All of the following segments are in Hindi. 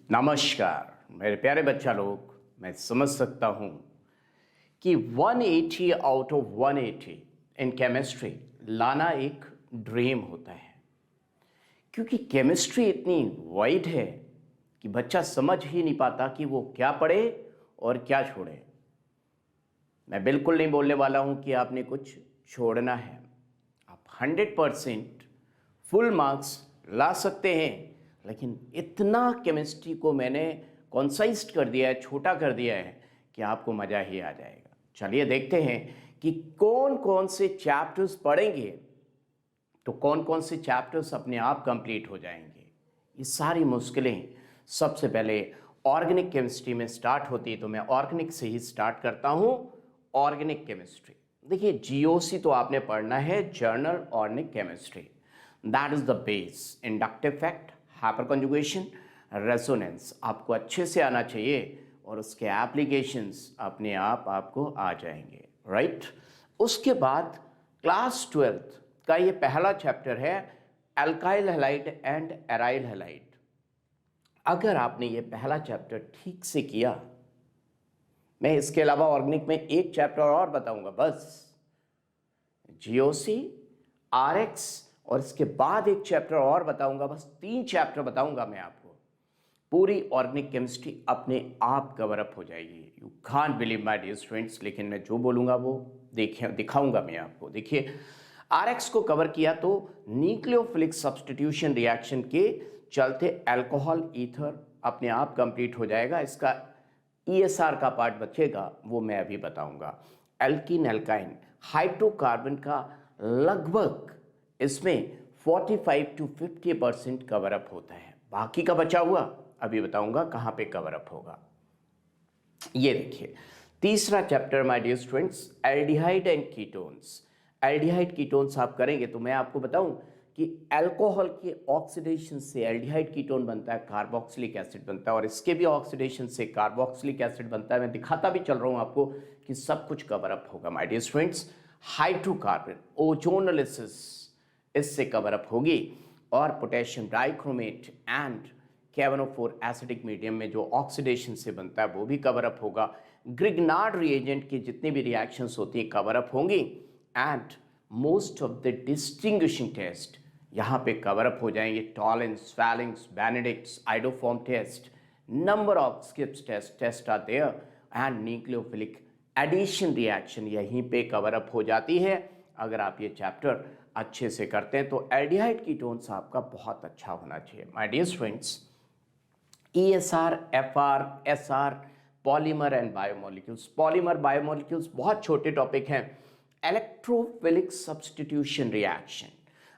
नमस्कार मेरे प्यारे बच्चा लोग। मैं समझ सकता हूँ कि 180 आउट ऑफ 180 इन केमिस्ट्री लाना एक ड्रीम होता है, क्योंकि केमिस्ट्री इतनी वाइड है कि बच्चा समझ ही नहीं पाता कि वो क्या पढ़े और क्या छोड़े। मैं बिल्कुल नहीं बोलने वाला हूँ कि आपने कुछ छोड़ना है। आप 100% फुल मार्क्स ला सकते हैं, लेकिन इतना केमिस्ट्री को मैंने कॉन्साइज्ड कर दिया है, छोटा कर दिया है कि आपको मज़ा ही आ जाएगा। चलिए देखते हैं कि कौन कौन से चैप्टर्स पढ़ेंगे तो कौन कौन से चैप्टर्स अपने आप कंप्लीट हो जाएंगे। ये सारी मुश्किलें सबसे पहले ऑर्गेनिक केमिस्ट्री में स्टार्ट होती है, तो मैं ऑर्गेनिक से ही स्टार्ट करता हूँ। ऑर्गेनिक केमिस्ट्री देखिए, जीओसी तो आपने पढ़ना है, journal organic chemistry. That is the base. Inductive fact, hyper conjugation, resonance आपको अच्छे से आना चाहिए और उसके एप्लीकेशंस अपने आप आपको आ जाएंगे, राइट। उसके बाद क्लास 12th का ये पहला चैप्टर है, alkyl halide and aryl halide. अगर आपने ये पहला चैप्टर ठीक से किया, मैं इसके अलावा ऑर्गेनिक में एक चैप्टर और बताऊंगा, बस जीओसी, आरएक्स और इसके बाद एक चैप्टर और बताऊंगा, बस 3 चैप्टर बताऊंगा मैं आपको। पूरी ऑर्गेनिक केमिस्ट्री अपने आप कवर अप हो जाएगी। You can't believe my dear students, लेकिन मैं जो बोलूंगा वो दिखाऊंगा मैं आपको। देखिए, आरएक्स को कवर किया तो न्यूक्लियोफिलिक सब्स्टिट्यूशन रिएक्शन के चलते अल्कोहल ईथर अपने आप कंप्लीट हो जाएगा। इसका ईएसआर का पार्ट बचेगा, वो मैं अभी बताऊंगा। एल्कीन एल्काइन हाइड्रोकार्बन का लगभग इसमें 45 to 50% कवर अप होता है। बाकी का बचा हुआ अभी बताऊंगा कहाँ पे कवर अप होगा। ये देखिए, तीसरा chapter my dear students, aldehyde and ketones. Aldehyde ketones आप करेंगे तो मैं आपको बताऊं कि अल्कोहल के ऑक्सीडेशन से एल्डिहाइड कीटोन बनता है, कार्बोक्सिलिक एसिड बनता है, और इसके भी ऑक्सीडेशन से कार्बोक्सिलिक एसिड बनता है। मैं दिखाता भी चल रहा हूं आपको कि सब कुछ कवर अप होगा my dear students. Hydrocarbon ozonolysis इससे कवर अप होगी, और पोटेशियम डाइक्रोमेट एंड कैवनोफोर एसिडिक मीडियम में जो ऑक्सीडेशन से बनता है वो भी कवर अप होगा। ग्रिग्नार्ड रिएजेंट की जितनी भी रिएक्शंस होती हैं कवर अप होंगी, and most of the distinguishing test यहाँ पे कवर अप हो जाएंगे। Tollens, Fehling's, Benedict's, iodoform test, number of Schiff's test are there, and nucleophilic addition reaction यहीं पे कवर अप हो जाती है। अगर आप ये चैप्टर अच्छे से करते हैं तो एल्डिहाइड कीटोन्स आपका बहुत अच्छा होना चाहिए my dear students. ESR, FR, SR, polymer and biomolecules. Polymer biomolecules बहुत छोटे टॉपिक हैं। इलेक्ट्रोफिलिक सब्स्टिट्यूशन रिएक्शन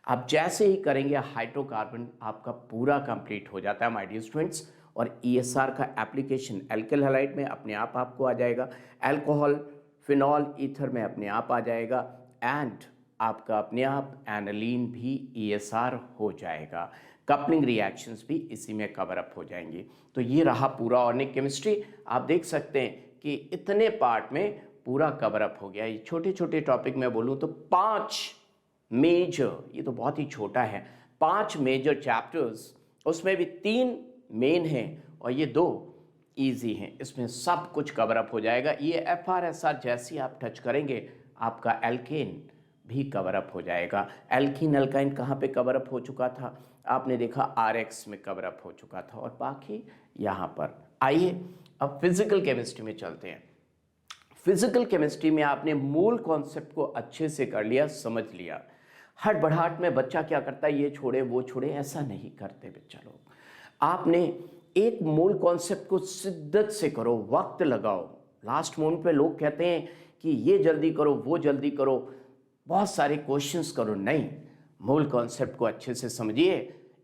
आप जैसे ही करेंगे हाइड्रोकार्बन आपका पूरा कंप्लीट हो जाता है माय डियर स्टूडेंट्स। और ESR का एप्लीकेशन एल्किल हैलाइड में अपने आप आपको आ जाएगा, अल्कोहल फिनॉल ईथर में अपने आप आ जाएगा, एंड आपका अपने आप एनालीन भी ESR हो जाएगा। कपलिंग रिएक्शंस भी इसी में कवर अप हो जाएंगी। तो ये रहा पूरा ऑर्गेनिक केमिस्ट्री। आप देख सकते हैं कि इतने पार्ट में पूरा कवर अप हो गया। ये छोटे छोटे टॉपिक में बोलूँ तो 5 मेजर, ये तो बहुत ही छोटा है, 5 मेजर चैप्टर्स, उसमें भी 3 मेन हैं और ये 2 ईजी हैं। इसमें सब कुछ कवर अप हो जाएगा। ये FR SR जैसी आप टच करेंगे आपका एल्केन भी कवर अप हो जाएगा। एल्कीन एल्काइन कहाँ पे कवर अप हो चुका था, आपने देखा RX में कवर अप हो चुका था, और बाकी यहाँ पर। आइए अब फिजिकल केमिस्ट्री में चलते हैं। फिजिकल केमिस्ट्री में आपने मूल कॉन्सेप्ट को अच्छे से कर लिया, समझ लिया। हड़बड़ाहट में बच्चा क्या करता है, ये छोड़े वो छोड़े, ऐसा नहीं करते बच्चा लोग। आपने एक मूल कॉन्सेप्ट को शिद्दत से करो, वक्त लगाओ। लास्ट मोमेंट पे लोग कहते हैं कि ये जल्दी करो वो जल्दी करो, बहुत सारे क्वेश्चंस करो, नहीं, मूल कॉन्सेप्ट को अच्छे से समझिए।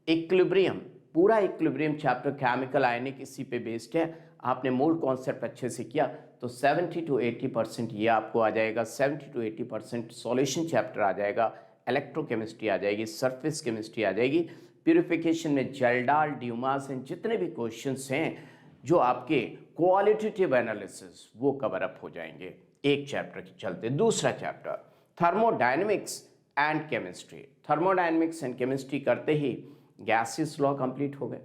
इक्विलिब्रियम, पूरा इक्विलिब्रियम चैप्टर केमिकल आयनिक इसी पे बेस्ड है। आपने मूल कॉन्सेप्ट अच्छे से किया तो 70 to 80% ये आपको आ जाएगा। 70 to 80% सॉल्यूशन चैप्टर आ जाएगा, इलेक्ट्रोकेमिस्ट्री आ जाएगी, सरफेस केमिस्ट्री आ जाएगी। प्यूरिफिकेशन में जेल्डाल, ड्यूमास एंड जितने भी क्वेश्चंस हैं जो आपके क्वालिटेटिव एनालिसिस वो कवर अप हो जाएंगे एक चैप्टर के चलते। दूसरा chapter thermodynamics and chemistry. Thermodynamics and chemistry करते ही गैसियस लॉ कंप्लीट हो गए।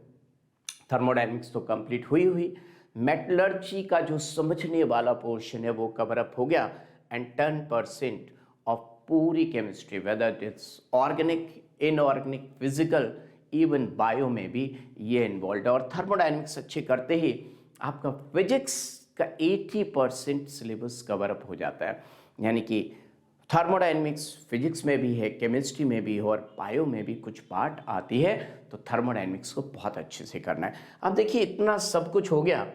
थर्मोडायनेमिक्स तो कंप्लीट हुई, मेटलर्जी का जो समझने वाला पोर्शन है वो कवर अप हो गया, एंड 10% ऑफ पूरी chemistry, whether it's organic, inorganic, physical, even bio में भी ये इन्वॉल्व है। और थर्मोडायनेमिक्स अच्छे करते ही आपका फिजिक्स का 80% सिलेबस कवर अप हो जाता है। यानी कि थर्मोडायनेमिक्स फिजिक्स में भी है, केमिस्ट्री में भी है, और बायो में भी कुछ पार्ट आती है, तो थर्मोडायनेमिक्स को बहुत अच्छे से करना है। अब देखिए इतना सब कुछ हो गया,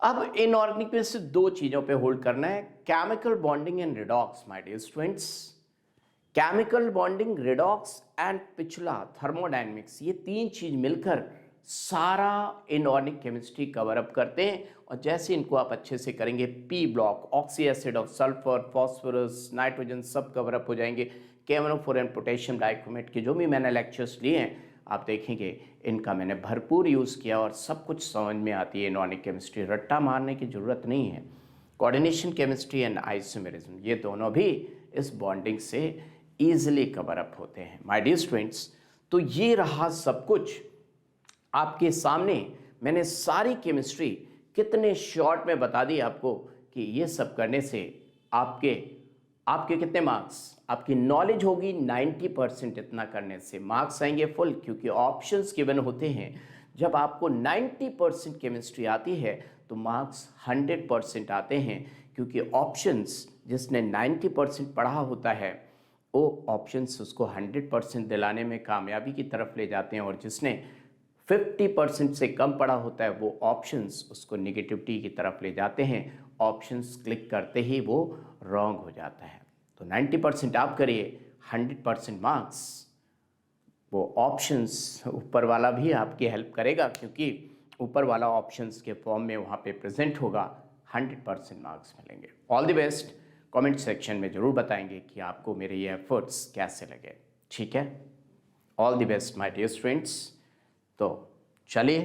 अब इनऑर्गेनिक में से दो चीज़ों पे होल्ड करना है, chemical bonding and redox my dear students. Chemical bonding, redox and पिछला थर्मोडायनेमिक्स, ये तीन चीज मिलकर सारा इनऑर्गेनिक केमिस्ट्री कवर अप करते हैं। और जैसे इनको आप अच्छे से करेंगे, P block, oxy acid of sulphur, phosphorus, nitrogen, सब कवर अप हो जाएंगे। केमनोफोर एंड पोटेशियम डाइक्रोमेट के जो भी मैंने लेक्चर्स लिए हैं, आप देखेंगे इनका मैंने भरपूर यूज़ किया और सब कुछ समझ में आती है इनऑर्गेनिक केमिस्ट्री। रट्टा मारने की ज़रूरत नहीं है। कोऑर्डिनेशन केमिस्ट्री एंड आइसोमेरिज्म, ये दोनों भी इस बॉन्डिंग से ईजिली कवर अप होते हैं माय डियर स्टूडेंट्स। तो ये रहा सब कुछ आपके सामने। मैंने सारी केमिस्ट्री कितने शॉर्ट में बता दी आपको कि ये सब करने से आपके कितने मार्क्स, आपकी नॉलेज होगी 90%। इतना करने से मार्क्स आएंगे फुल, क्योंकि ऑप्शंस गिवन होते हैं। जब आपको 90% केमिस्ट्री आती है तो मार्क्स 100% आते हैं, क्योंकि ऑप्शंस जिसने 90% पढ़ा होता है वो ऑप्शंस उसको 100% दिलाने में कामयाबी की तरफ ले जाते हैं, और जिसने 50% से कम पढ़ा होता है वो ऑप्शंस उसको निगेटिविटी की तरफ ले जाते हैं। ऑप्शंस क्लिक करते ही वो रॉन्ग हो जाता है। तो 90% आप करिए, 100% मार्क्स वो ऑप्शंस ऊपर वाला भी आपकी हेल्प करेगा, क्योंकि ऊपर वाला ऑप्शंस के फॉर्म में वहाँ पे प्रेजेंट होगा। 100% मार्क्स मिलेंगे। All the best. Comment section में ज़रूर बताएंगे कि आपको मेरे ये एफर्ट्स कैसे लगे। ठीक है, all the best my dear students. तो चलिए